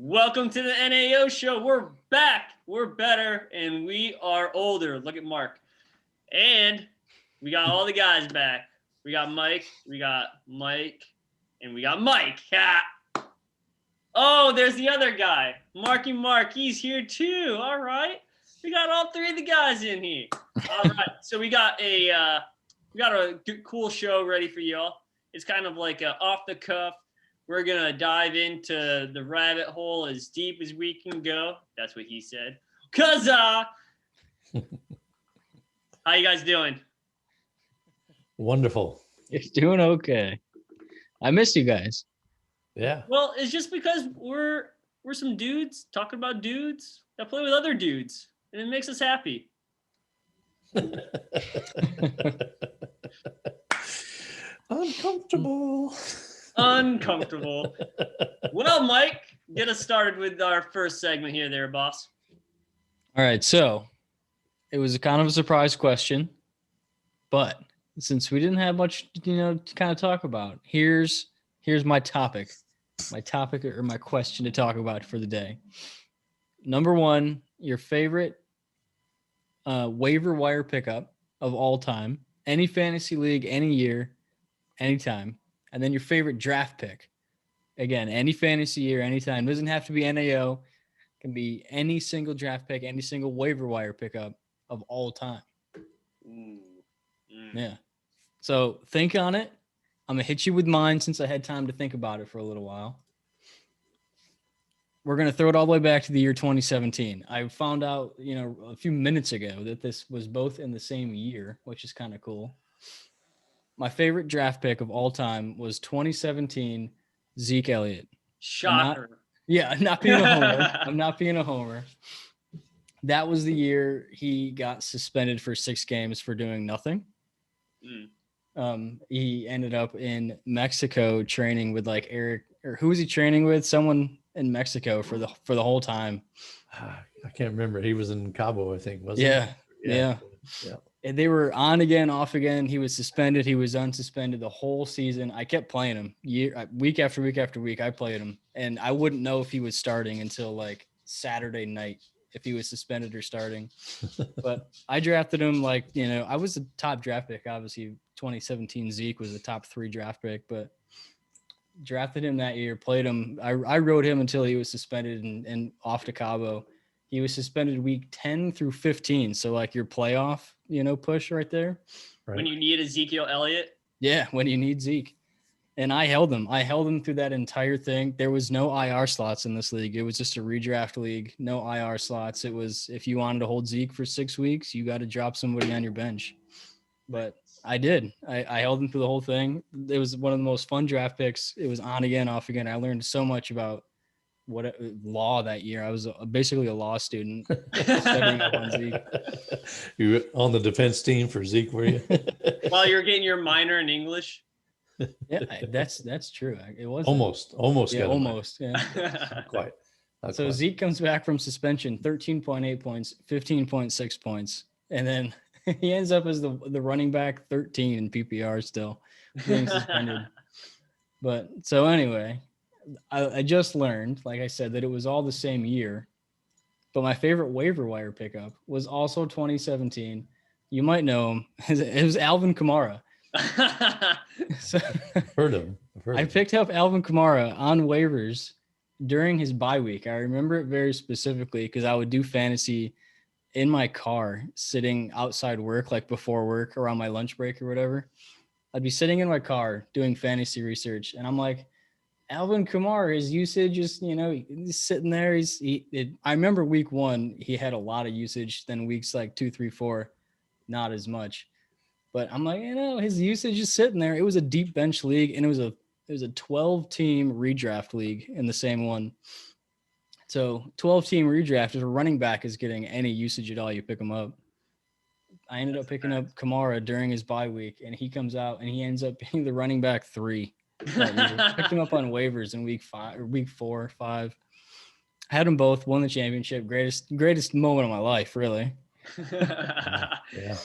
Welcome to the NAO Show. We're back. We're better, and we are older. Look at Mark. And we got all the guys back. We got Mike, and we got Mike. Yeah. Oh, there's the other guy. Marky Mark. He's here too. All right. We got all three of the guys in here. All right. So we got a cool show ready for y'all. It's kind of like a off the cuff. We're going to dive into the rabbit hole as deep as we can go. That's what he said. How you guys doing? Wonderful. It's doing okay. I missed you guys. Yeah. Well, it's just because we're some dudes talking about dudes that play with other dudes, and it makes us happy. Uncomfortable. Well, Mike, get us started with our first segment here there, boss. All right, so it was a kind of a surprise question, but since we didn't have much, to kind of talk about, here's my topic or my question to talk about for the day. Number one, your favorite waiver wire pickup of all time, any fantasy league, any year, anytime. And then your favorite draft pick. Again, any fantasy year, anytime. Doesn't have to be NAO. It can be any single draft pick, any single waiver wire pickup of all time. Yeah. So think on it. I'm going to hit you with mine since I had time to think about it for a little while. We're going to throw it all the way back to the year 2017. I found out, a few minutes ago that this was both in the same year, which is kind of cool. My favorite draft pick of all time was 2017 Zeke Elliott. Shocker. I'm not being a homer. I'm not being a homer. That was the year he got suspended for 6 games for doing nothing. He ended up in Mexico training with like Eric, or who was he training with? Someone in Mexico for the whole time. I can't remember. He was in Cabo, I think, wasn't he? Yeah. And they were on again, off again. He was suspended. He was unsuspended the whole season. I kept playing him week after week after week. I played him, and I wouldn't know if he was starting until like Saturday night if he was suspended or starting. But I drafted him I was a top draft pick. Obviously, 2017 Zeke was the top 3 draft pick, but drafted him that year. Played him. I rode him until he was suspended and off to Cabo. He was suspended week 10 through 15. So like your playoff, push right there. Right. When you need Ezekiel Elliott. Yeah. When you need Zeke. And I held him through that entire thing. There was no IR slots in this league. It was just a redraft league. No IR slots. It was, if you wanted to hold Zeke for 6 weeks, you got to drop somebody on your bench. But I did. I held him through the whole thing. It was one of the most fun draft picks. It was on again, off again. I learned so much about law that year. I was basically a law student studying up on Zeke. You were on the defense team for Zeke, were you? While you're getting your minor in English. Yeah, that's true. It was almost. Yeah, almost. Yeah, not quite. Not so quite. Zeke comes back from suspension, 13.8 points, 15.6 points, and then he ends up as the running back 13 in PPR still being suspended. But so anyway. I just learned, like I said, that it was all the same year, but my favorite waiver wire pickup was also 2017. You might know him. It was Alvin Kamara. So, Heard of him. I picked up Alvin Kamara on waivers during his bye week. I remember it very specifically because I would do fantasy in my car, sitting outside work, like before work or on my lunch break or whatever. I'd be sitting in my car doing fantasy research, and I'm like, Alvin Kamara, his usage is, he's sitting there. I remember week 1, he had a lot of usage. Then weeks like 2, 3, 4, not as much. But I'm like, his usage is sitting there. It was a deep bench league, and it was a 12-team redraft league in the same one. So 12-team redraft, if a running back is getting any usage at all, you pick him up. I ended up picking up Kamara during his bye week, and he comes out and he ends up being the running back 3. Picked him up on waivers in week 4 or 5. Had them both, won the championship. Greatest moment of my life, really. Yeah.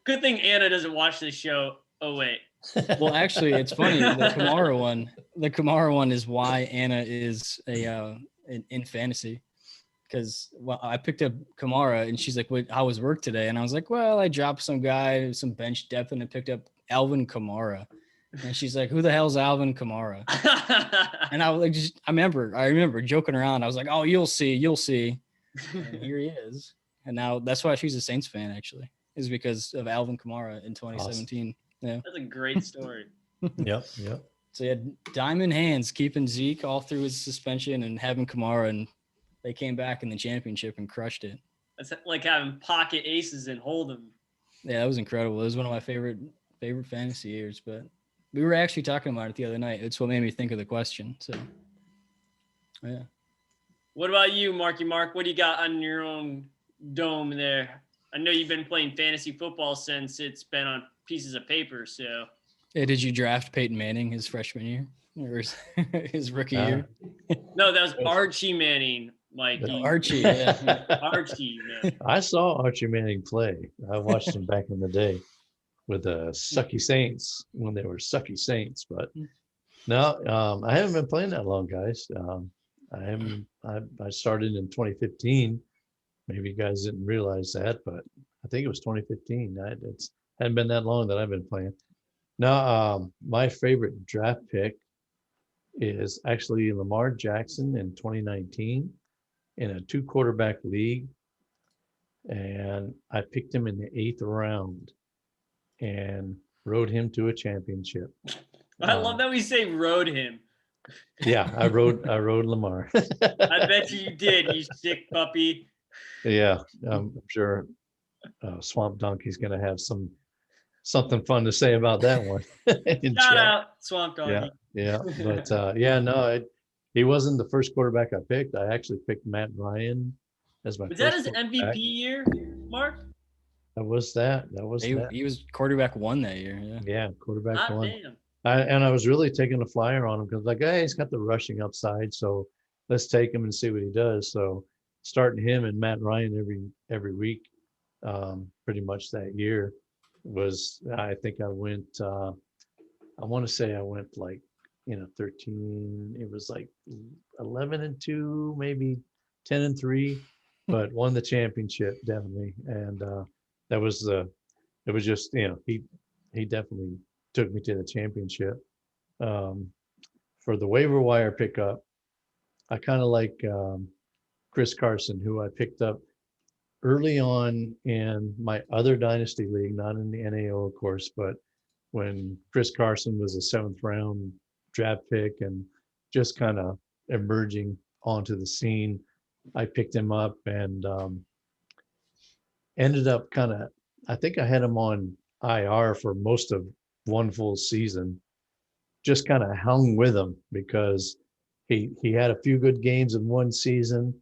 Good thing Anna doesn't watch this show. Oh wait. Well, actually, it's funny. The Kamara one is why Anna is a in fantasy. Because I picked up Kamara, and she's like, "What? How was work today?" And I was like, "Well, I dropped some guy, some bench depth, and I picked up Alvin Kamara." And she's like, "Who the hell's Alvin Kamara?" And I was like, I remember joking around. I was like, "Oh, you'll see." And here he is. And now that's why she's a Saints fan, actually, is because of Alvin Kamara in 2017. Awesome. Yeah, that's a great story. Yep. So he had diamond hands keeping Zeke all through his suspension and having Kamara, and they came back in the championship and crushed it. That's like having pocket aces and Hold'em. Yeah, that was incredible. It was one of my favorite fantasy years. But we were actually talking about it the other night. It's what made me think of the question. So, yeah. What about you, Marky Mark? What do you got on your own dome there? I know you've been playing fantasy football since it's been on pieces of paper. So, yeah, did you draft Peyton Manning his freshman year or his rookie year? No, that was Archie Manning. Archie, yeah. Archie, man. I saw Archie Manning play. I watched him back in the day with the Sucky Saints when they were Sucky Saints. But no, I haven't been playing that long, guys. I started in 2015. Maybe you guys didn't realize that, but I think it was 2015. It's hadn't been that long that I've been playing. Now, my favorite draft pick is actually Lamar Jackson in 2019 in a 2-quarterback league. And I picked him in the 8th round and rode him to a championship. I love that we say rode him. Yeah, I rode Lamar. I bet you did, you sick puppy. Yeah, I'm sure Swamp Donkey's going to have something fun to say about that one. Shout out Swamp Donkey. Yeah, but he wasn't the first quarterback I picked. I actually picked Matt Ryan as my. Was that his MVP year, Mark? That was that. He was quarterback 1 that year. Yeah, quarterback 1. Damn. I was really taking a flyer on him because hey, he's got the rushing upside, so let's take him and see what he does. So starting him and Matt Ryan every week, pretty much that year was. I think I went. I want to say I went like 13. It was like 11-2, maybe 10-3, but won the championship definitely. And that was it was just he definitely took me to the championship. For the waiver wire pickup, I kind of like Chris Carson, who I picked up early on in my other Dynasty league, not in the NAO, of course, but when Chris Carson was a 7th round draft pick and just kind of emerging onto the scene, I picked him up and ended up I think I had him on IR for most of one full season. Just kind of hung with him because he had a few good games in one season,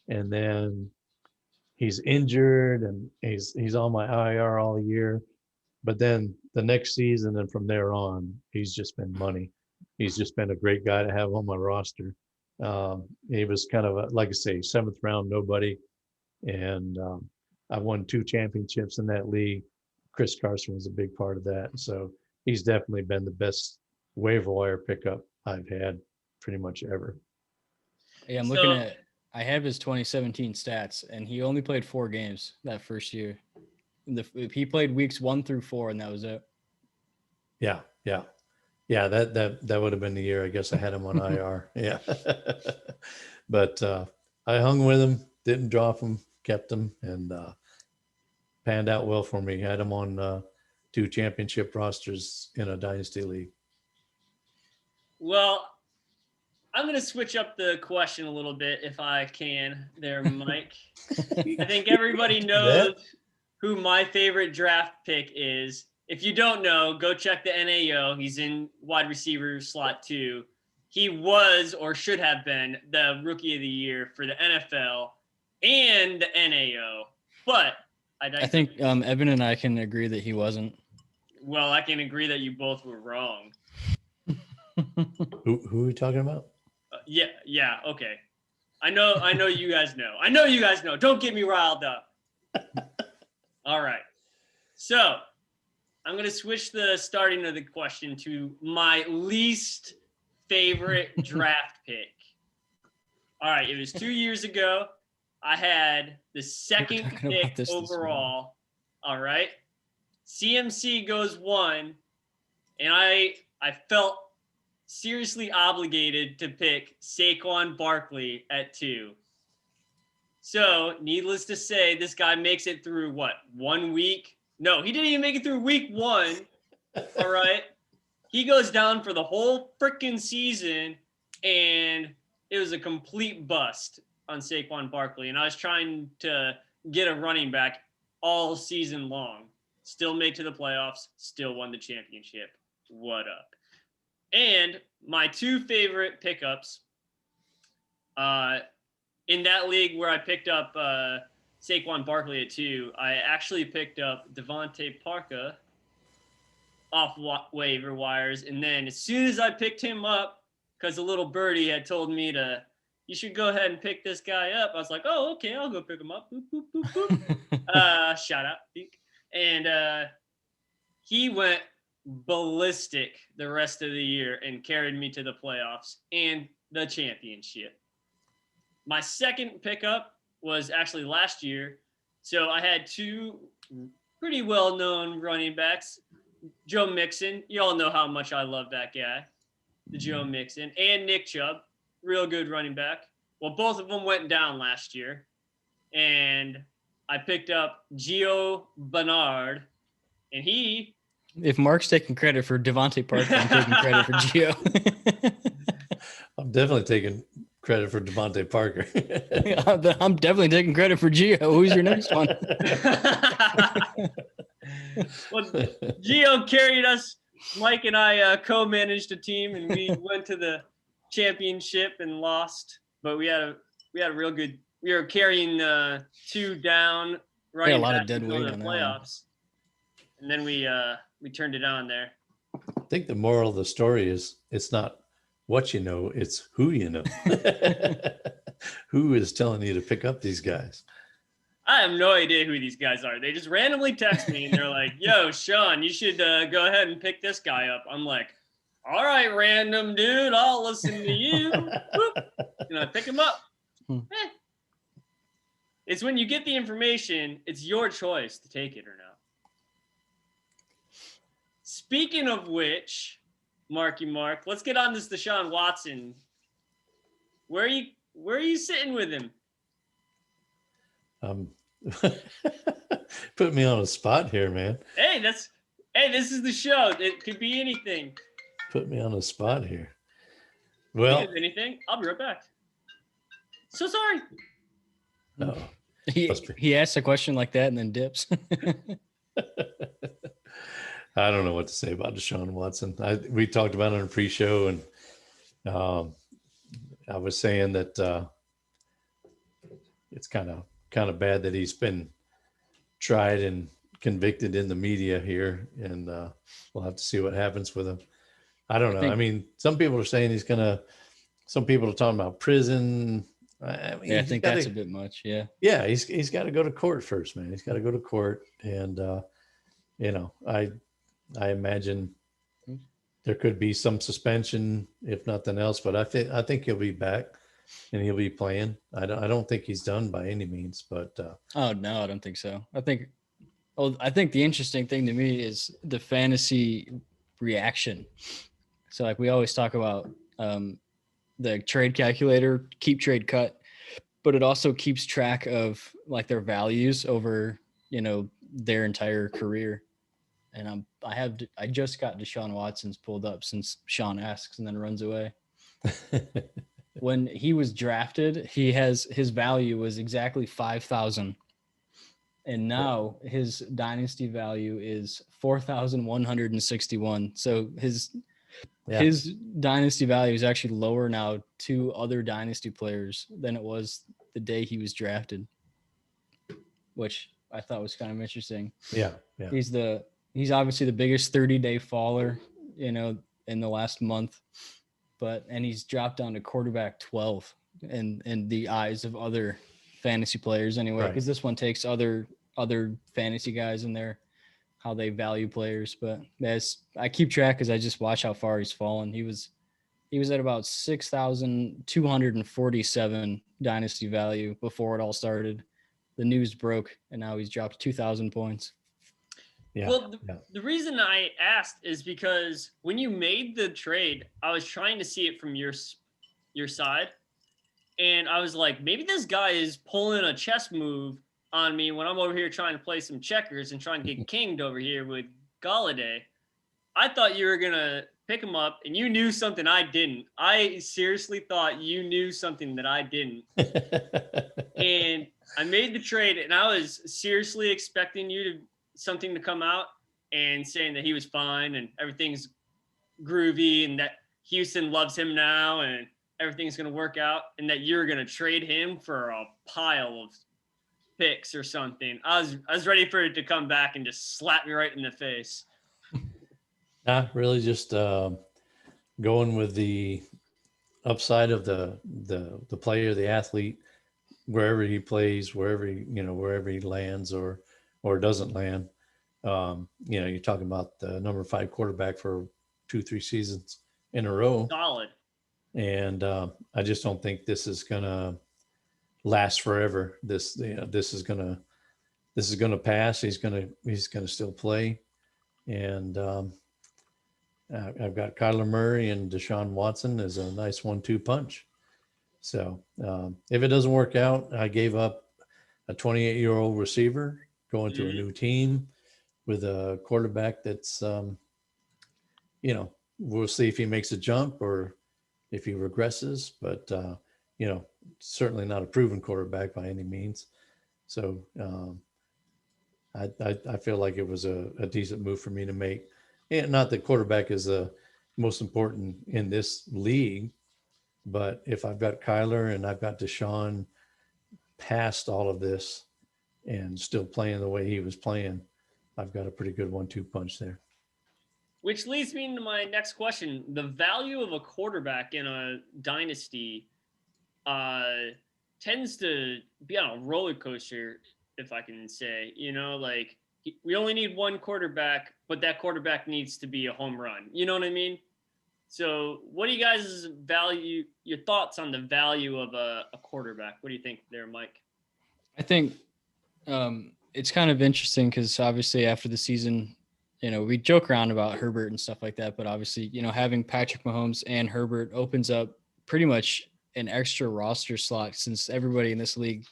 and then he's injured and he's on my IR all year. But then the next season and from there on, he's just been money. He's just been a great guy to have on my roster. He was kind of like I say, 7th round nobody, and I won 2 championships in that league. Chris Carson was a big part of that, so he's definitely been the best waiver wire pickup I've had pretty much ever. Yeah, I'm looking at. I have his 2017 stats, and he only played 4 games that first year. He played weeks 1 through 4, and that was it. Yeah. That would have been the year I guess I had him on IR. Yeah, but I hung with him, didn't drop him, kept him, and panned out well for me. Had him on 2 championship rosters in a Dynasty league. Well, I'm going to switch up the question a little bit if I can there, Mike. I think everybody knows who my favorite draft pick is. If you don't know, go check the NAO. He's in wide receiver slot 2. He was or should have been the rookie of the year for the NFL and the NAO. But I think Evan and I can agree that he wasn't. Well, I can agree that you both were wrong. Who are we talking about? Yeah, okay. I know you guys know. Don't get me riled up. All right. So, I'm going to switch the starting of the question to my least favorite draft pick. All right, it was 2 years ago. I had the second talking about pick this overall. All right. CMC goes 1, and I felt seriously obligated to pick Saquon Barkley at 2. So, needless to say, this guy makes it through what? 1 week? No, he didn't even make it through week 1. All right. He goes down for the whole freaking season, and it was a complete bust on Saquon Barkley. And I was trying to get a running back all season long. Still made to the playoffs, still won the championship. What up? And my 2 favorite pickups in that league where I picked up Saquon Barkley at 2, I actually picked up Devontae Parker off waiver wires. And then as soon as I picked him up, because a little birdie had told me you should go ahead and pick this guy up, I was like, oh, okay, I'll go pick him up. Boop, boop, boop, boop. Shout out. And he went ballistic the rest of the year and carried me to the playoffs and the championship. My second pickup was actually last year. So I had 2 pretty well-known running backs. Joe Mixon, you all know how much I love that guy, the Joe Mixon, and Nick Chubb, real good running back. Well, both of them went down last year, and I picked up Gio Bernard, and he... If Mark's taking credit for Devontae Parker, I'm taking credit for Gio. I'm definitely taking credit for Devontae Parker. I'm definitely taking credit for Gio. Who's your next one? Well, Gio carried us. Mike and I co-managed a team, and we went to the championship and lost. But we had a real good. We were carrying 2 down running a lot back of dead weight to the on that playoffs, and then we turned it on there. I think the moral of the story is it's not what you know, it's who you know. Who is telling you to pick up these guys? I have no idea who these guys are. They just randomly text me and they're like, yo, Sean, you should go ahead and pick this guy up. I'm like, all right, random dude, I'll listen to you. I pick him up. It's when you get the information, it's your choice to take it or not. Speaking of which, Marky Mark, let's get on this Deshaun Watson. Where are you sitting with him? Put me on a spot here, man. Hey, this is the show. It could be anything. Put me on a spot here. Well, anything. I'll be right back. So sorry. No. He asks a question like that and then dips. I don't know what to say about Deshaun Watson. We talked about it on a pre-show, and I was saying that it's kind of bad that he's been tried and convicted in the media here, and we'll have to see what happens with him. I don't know. I mean, some people are saying some people are talking about prison. I mean, I think that's a bit much. Yeah. Yeah. He's got to go to court first, man. He's got to go to court. And, I imagine there could be some suspension, if nothing else, but I think he'll be back and he'll be playing. I don't think he's done by any means, but oh no, I don't think so. I think the interesting thing to me is the fantasy reaction. So like we always talk about the trade calculator, keep trade cut, but it also keeps track of like their values over, their entire career. And I just got Deshaun Watson's pulled up since Sean asks and then runs away. When he was drafted, his value was exactly 5,000. And now his dynasty value is 4,161. So his dynasty value is actually lower now to other dynasty players than it was the day he was drafted, which I thought was kind of interesting. Yeah. He's obviously the biggest 30-day faller, in the last month, and he's dropped down to quarterback 12 in the eyes of other fantasy players anyway, because this one takes other fantasy guys in there, how they value players. But I keep track because I just watch how far he's fallen. He was He was at about 6,247 dynasty value before it all started. The news broke, and now he's dropped 2,000 points. Yeah. Well, the reason I asked is because when you made the trade, I was trying to see it from your side, and I was like, maybe this guy is pulling a chess move on me when I'm over here trying to play some checkers and trying to get kinged over here with Galladay. I thought you were gonna pick him up, and you knew something I didn't. I seriously thought you knew something that I didn't, and I made the trade, and I was seriously expecting something to come out and saying that he was fine and everything's groovy and that Houston loves him now and everything's going to work out, and that you're going to trade him for a pile of picks or something. I was ready for it to come back and just slap me right in the face. Nah, really just going with the upside of the player, the athlete, wherever he plays, wherever he lands or doesn't land. You're talking about the number 5 quarterback for 2-3 seasons in a row. Solid. And I just don't think this is gonna last forever. This is gonna pass. He's gonna still play. And I've got Kyler Murray and Deshaun Watson as a nice 1-2 punch. So if it doesn't work out, I gave up a 28-year-old receiver going to a new team with a quarterback that's, we'll see if he makes a jump or if he regresses, but, certainly not a proven quarterback by any means. So I feel like it was a decent move for me to make. And not that quarterback is the most important in this league, but if I've got Kyler and I've got Deshaun past all of this and still playing the way he was playing, I've got a pretty good 1-2 punch there. Which leads me into my next question. The value of a quarterback in a dynasty tends to be on a roller coaster, if I can say. We only need one quarterback, but that quarterback needs to be a home run. You know what I mean? So what do you guys your thoughts on the value of a quarterback? What do you think there, Mike? I think it's kind of interesting because obviously after the season, we joke around about Herbert and stuff like that, but obviously, having Patrick Mahomes and Herbert opens up pretty much an extra roster slot since everybody in this league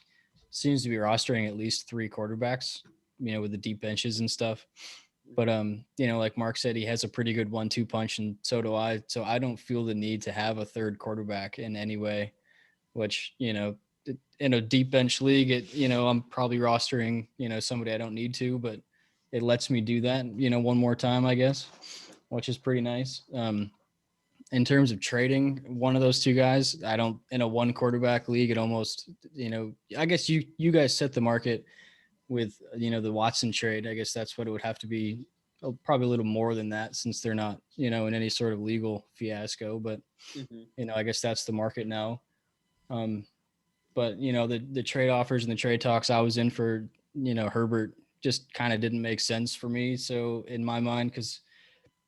seems to be rostering at least 3 quarterbacks, with the deep benches and stuff. But, like Mark said, he has a pretty good 1-2 punch, and so do I. So I don't feel the need to have a third quarterback in any way, which, in a deep bench league, I'm probably rostering, somebody I don't need to, but it lets me do that, one more time, I guess, which is pretty nice. In terms of trading one of those 2 guys, I don't, in a 1 quarterback league, it almost, I guess you guys set the market with, the Watson trade. I guess that's what it would have to be, probably a little more than that since they're not, in any sort of legal fiasco, but, I guess that's the market now. But, the trade offers and the trade talks I was in for, Herbert just kind of didn't make sense for me. So in my mind, because,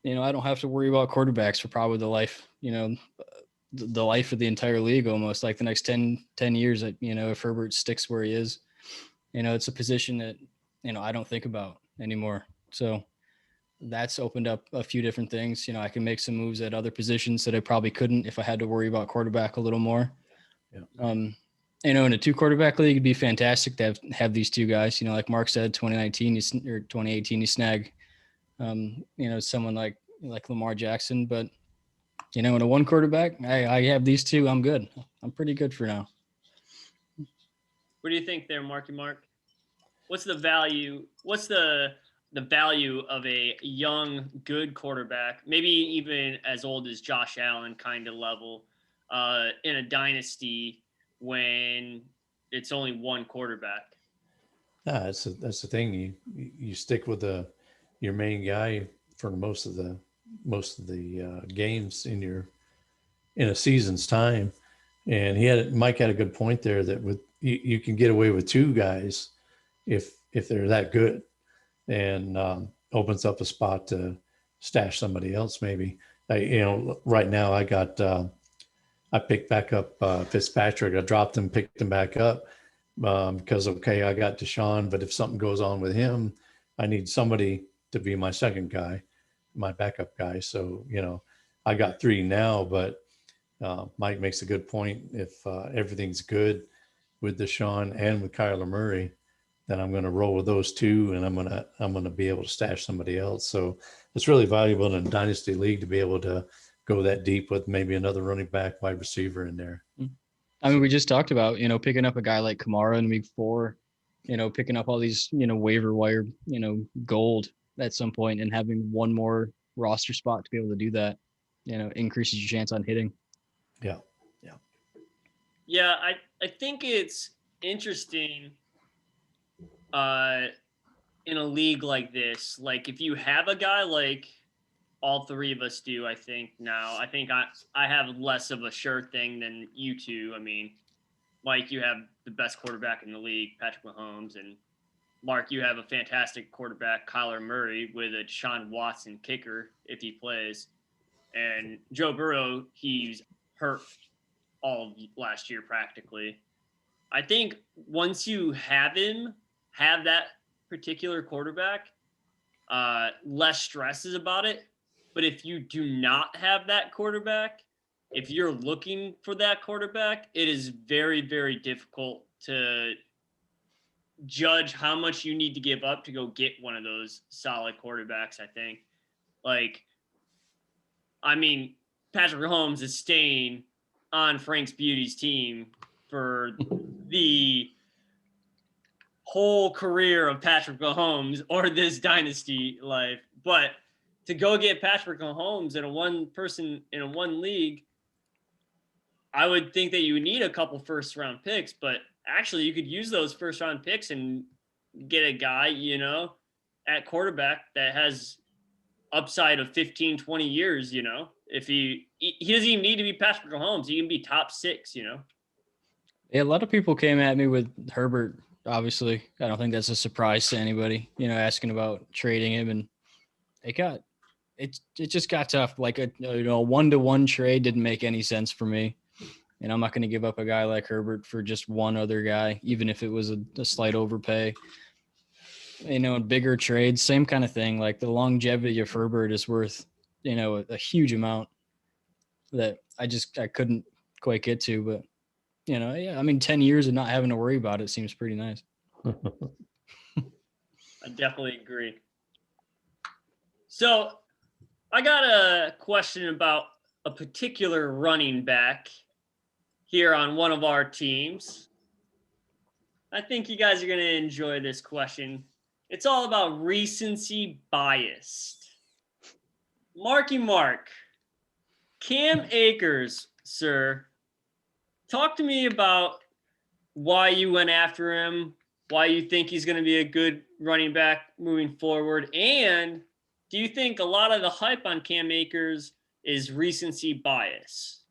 I don't have to worry about quarterbacks for probably the life, the life of the entire league, almost like the next 10 years, if Herbert sticks where he is, it's a position that, I don't think about anymore. So that's opened up a few different things. I can make some moves at other positions that I probably couldn't if I had to worry about quarterback a little more. Yeah. In a 2 quarterback league, it'd be fantastic to have these 2 guys, like Mark said, 2019 or 2018, you snag, someone like Lamar Jackson, but, in a 1 quarterback, I have these 2, I'm good. I'm pretty good for now. What do you think there, Marky Mark? What's the value? What's the value of a young, good quarterback, maybe even as old as Josh Allen kind of level, in a dynasty when it's only 1 quarterback? That's the thing. You stick with your main guy for most of the games in a season's time. And Mike had a good point there that with you can get away with 2 guys if they're that good, and opens up a spot to stash somebody else maybe. Right now I picked back up Fitzpatrick. I dropped him, picked him back up because, okay, I got Deshaun, but if something goes on with him, I need somebody to be my second guy, my backup guy. So, I got three now, but Mike makes a good point. If everything's good with Deshaun and with Kyler Murray, then I'm going to roll with those two, and I'm going to be able to stash somebody else. So it's really valuable in a dynasty league to be able to go that deep with maybe another running back, wide receiver in there. I mean, we just talked about, picking up a guy like Kamara in week 4, picking up all these, waiver wire, gold at some point, and having one more roster spot to be able to do that, increases your chance on hitting. Yeah. Yeah, I think it's interesting in a league like this. Like, if you have a guy like all three of us do, I think I have less of a sure thing than you two. I mean, Mike, you have the best quarterback in the league, Patrick Mahomes, and Mark, you have a fantastic quarterback, Kyler Murray, with a Deshaun Watson kicker if he plays. And Joe Burrow, he's hurt all of last year practically. I think once you have that particular quarterback, less stress is about it. But if you do not have that quarterback, if you're looking for that quarterback, it is very, very difficult to judge how much you need to give up to go get one of those solid quarterbacks, I think. Patrick Mahomes is staying on Frank's Beauty's team for the whole career of Patrick Mahomes or this dynasty life. But to go get Patrick Mahomes in a one league, I would think that you need a couple first round picks, but actually you could use those first round picks and get a guy, at quarterback that has upside of 15, 20 years, if he doesn't even need to be Patrick Mahomes. He can be top 6, Yeah, a lot of people came at me with Herbert. Obviously, I don't think that's a surprise to anybody, asking about trading him, and it just got tough. Like a 1-to-1 trade didn't make any sense for me. And I'm not going to give up a guy like Herbert for just one other guy, even if it was a slight overpay. In bigger trades, same kind of thing. Like the longevity of Herbert is worth, a huge amount that I couldn't quite get to. But, 10 years of not having to worry about it seems pretty nice. I definitely agree. So I got a question about a particular running back here on one of our teams. I think you guys are going to enjoy this question. It's all about recency bias. Marky Mark, Cam Akers, sir, talk to me about why you went after him, why you think he's going to be a good running back moving forward, and do you think a lot of the hype on Cam Akers is recency bias?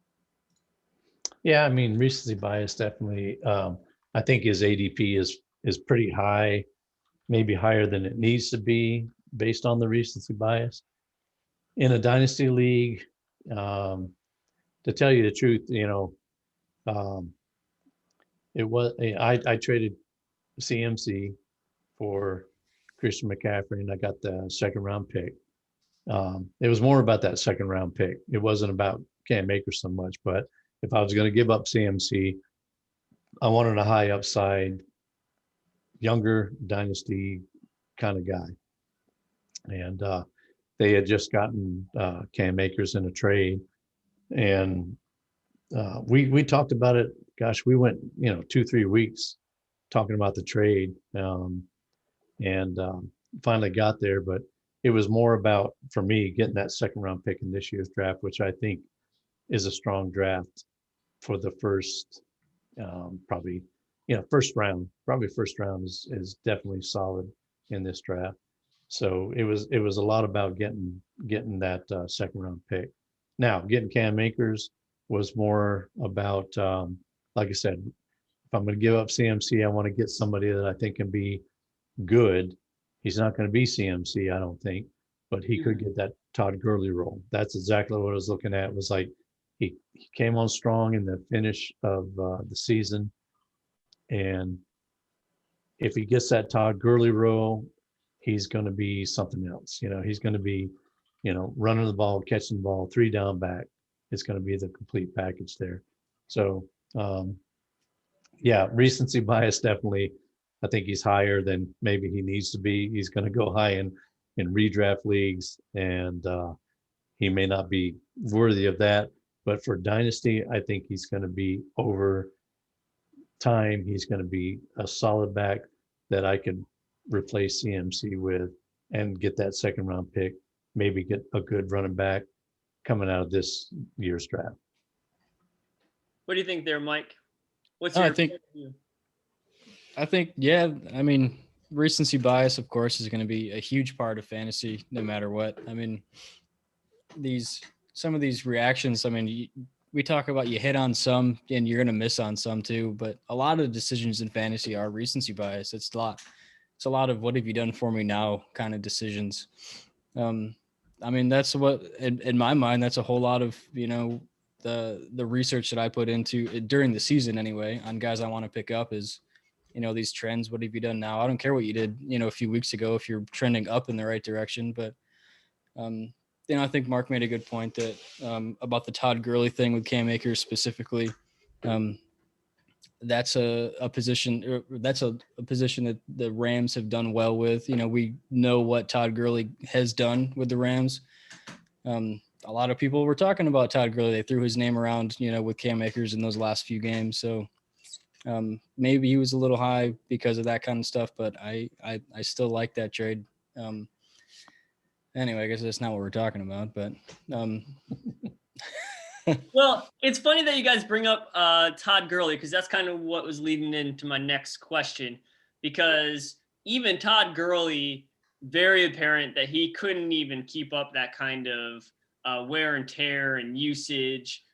Yeah, recency bias definitely. I think his ADP is pretty high, maybe higher than it needs to be based on the recency bias. In a dynasty league, to tell you the truth, I traded CMC for Christian McCaffrey, and I got the second round pick. It was more about that second round pick. It wasn't about Cam Akers so much, but if I was going to give up CMC, I wanted a high upside, younger dynasty kind of guy. And they had just gotten Cam Akers in a trade. And we talked about it. Gosh, we went, 2-3 weeks talking about the trade, and finally got there. But it was more about, for me, getting that second round pick in this year's draft, which I think is a strong draft for the first, first round. Probably first round is definitely solid in this draft. So it was a lot about getting that second round pick. Now, getting Cam Akers was more about, like I said, if I'm going to give up CMC, I want to get somebody that I think can be good. He's not going to be CMC, I don't think, but he could get that Todd Gurley role. That's exactly what I was looking at. It was like he came on strong in the finish of the season, and if he gets that Todd Gurley role, he's going to be something else. He's going to be, running the ball, catching the ball, 3 down back. It's going to be the complete package there. So, yeah, recency bias, definitely. I think he's higher than maybe he needs to be. He's going to go high in redraft leagues, and he may not be worthy of that. But for Dynasty, I think he's going to be over time. He's going to be a solid back that I could replace CMC with and get that second round pick, maybe get a good running back coming out of this year's draft. What do you think there, Mike? What's I your think, yeah, I mean, recency bias, of course, is going to be a huge part of fantasy, no matter what. I mean, some of these reactions, I mean, we talk about you hit on some and you're going to miss on some too, but a lot of the decisions in fantasy are recency bias. It's a lot of what have you done for me now kind of decisions. I mean, that's what, in my mind, that's a whole lot of, the research that I put into during the season anyway, on guys I want to pick up is, these trends. What have you done now? I don't care what you did, a few weeks ago, if you're trending up in the right direction, but, I think Mark made a good point that about the Todd Gurley thing with Cam Akers specifically. That's a position that the Rams have done well with. We know what Todd Gurley has done with the Rams. A lot of people were talking about Todd Gurley. They threw his name around, with Cam Akers in those last few games. So maybe he was a little high because of that kind of stuff, but I still like that trade. Anyway, I guess that's not what we're talking about, but well, it's funny that you guys bring up Todd Gurley, because that's kind of what was leading into my next question, because even Todd Gurley, very apparent that he couldn't even keep up that kind of wear and tear and usage.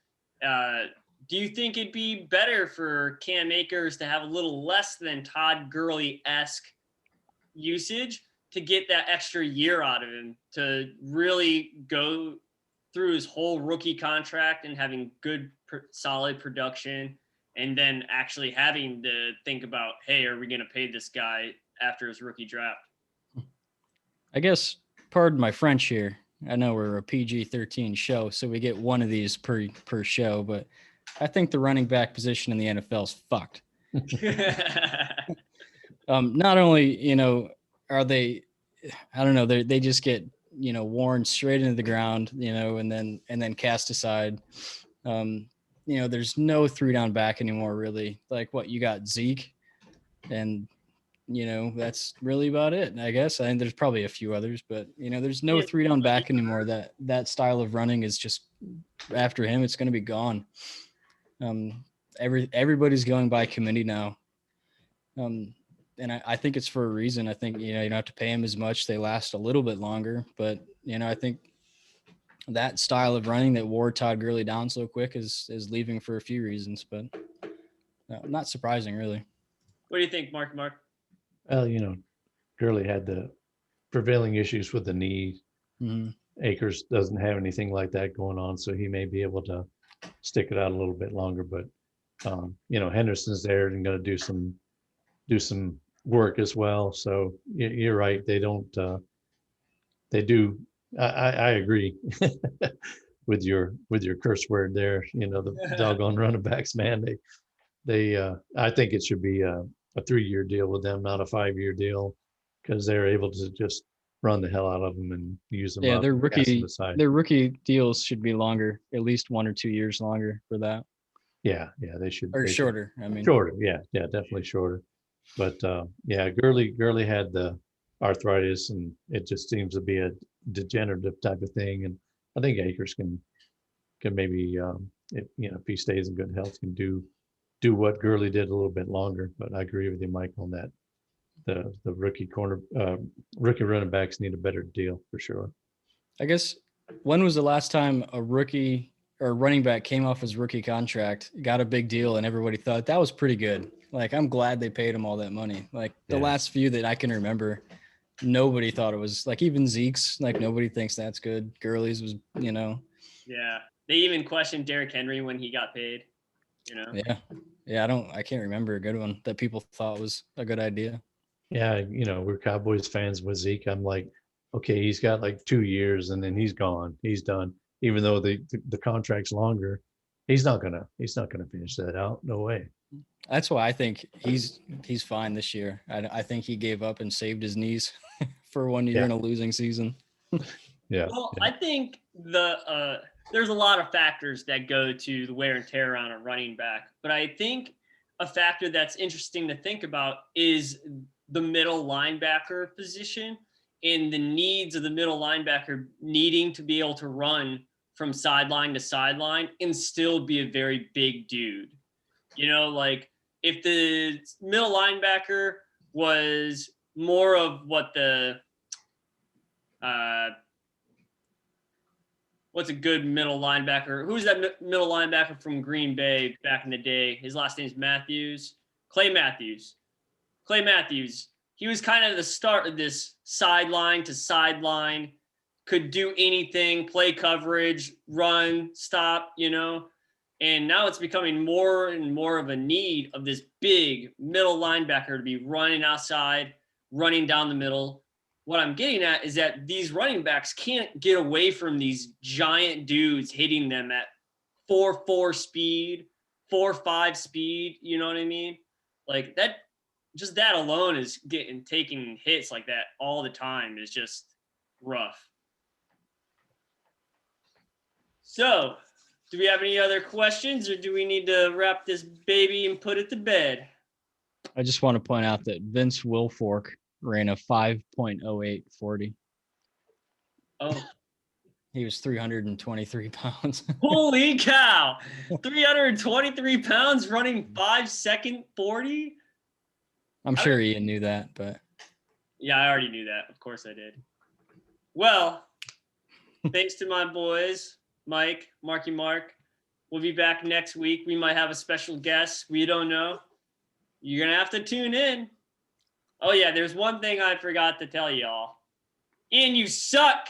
Do you think it'd be better for Cam Akers to have a little less than Todd Gurley-esque usage to get that extra year out of him, to really go through his whole rookie contract and having good, solid production, and then actually having to think about, hey, are we going to pay this guy after his rookie draft? I guess, pardon my French here, I know we're a PG-13 show, so we get one of these per show, but I think the running back position in the NFL is fucked. Not only, are they, I don't know, they just get, worn straight into the ground, and then cast aside. There's no 3-down back anymore, really. Like, what, you got Zeke, and that's really about it, I guess. I think there's probably a few others, but there's no 3-down back anymore. That style of running is just, after him, it's going to be gone. Everybody's going by committee now. And I think it's for a reason. I think, you don't have to pay them as much. They last a little bit longer, but I think that style of running that wore Todd Gurley down so quick is leaving for a few reasons, but not surprising, really. What do you think, Mark? Well, Gurley had the prevailing issues with the knee. Mm-hmm. Akers doesn't have anything like that going on, so he may be able to stick it out a little bit longer. But Henderson's there and going to do some work as well. So you're right. They don't. They do. I agree with your curse word there. The doggone running backs, man. They. I think it should be a 3-year deal with them, not a 5-year deal, because they're able to just run the hell out of them and use them. Yeah, up, their rookie deals should be longer, at least 1 or 2 years longer for that. Yeah, they should. Or shorter. I mean, shorter. Yeah, definitely shorter. But Gurley had the arthritis, and it just seems to be a degenerative type of thing. And I think Akers can maybe, if he stays in good health, can do what Gurley did a little bit longer. But I agree with you, Mike, on that. The rookie running backs need a better deal for sure. I guess, when was the last time a rookie or running back came off his rookie contract, got a big deal, and everybody thought that was pretty good? Like, I'm glad they paid him all that money. Like, the last few that I can remember, nobody thought it was like, even Zeke's, like nobody thinks that's good. Gurley's was, Yeah. They even questioned Derrick Henry when he got paid, Yeah. Yeah. I can't remember a good one that people thought was a good idea. Yeah, we're Cowboys fans with Zeke. I'm like, okay, he's got like 2 years and then he's gone. He's done. Even though the contract's longer, he's not gonna finish that out. No way. That's why I think he's fine this year. I think he gave up and saved his knees for 1 year in a losing season. Yeah. Well, yeah. I think there's a lot of factors that go to the wear and tear on a running back, but I think a factor that's interesting to think about is the middle linebacker position and the needs of the middle linebacker needing to be able to run from sideline to sideline and still be a very big dude. Like if the middle linebacker was more of what what's a good middle linebacker? Who's that middle linebacker from Green Bay back in the day? His last name's Matthews. Clay Matthews. He was kind of the start of this sideline to sideline, could do anything, play coverage, run, stop, And now it's becoming more and more of a need of this big middle linebacker to be running outside, running down the middle. What I'm getting at is that these running backs can't get away from these giant dudes hitting them at 4.4 speed, 4.5 speed. You know what I mean? Like that, just that alone is taking hits like that all the time is just rough. So, do we have any other questions, or do we need to wrap this baby and put it to bed? I just want to point out that Vince Wilfork ran a 5.08 40. Oh. He was 323 pounds. Holy cow. 323 pounds running 5-second 40? I'm sure Ian knew that, but. Yeah, I already knew that. Of course I did. Well, thanks to my boys, Marky Mark. We'll be back next week. We might have a special guest. We don't know. You're going to have to tune in. Oh, yeah, there's one thing I forgot to tell y'all. Ian, you suck.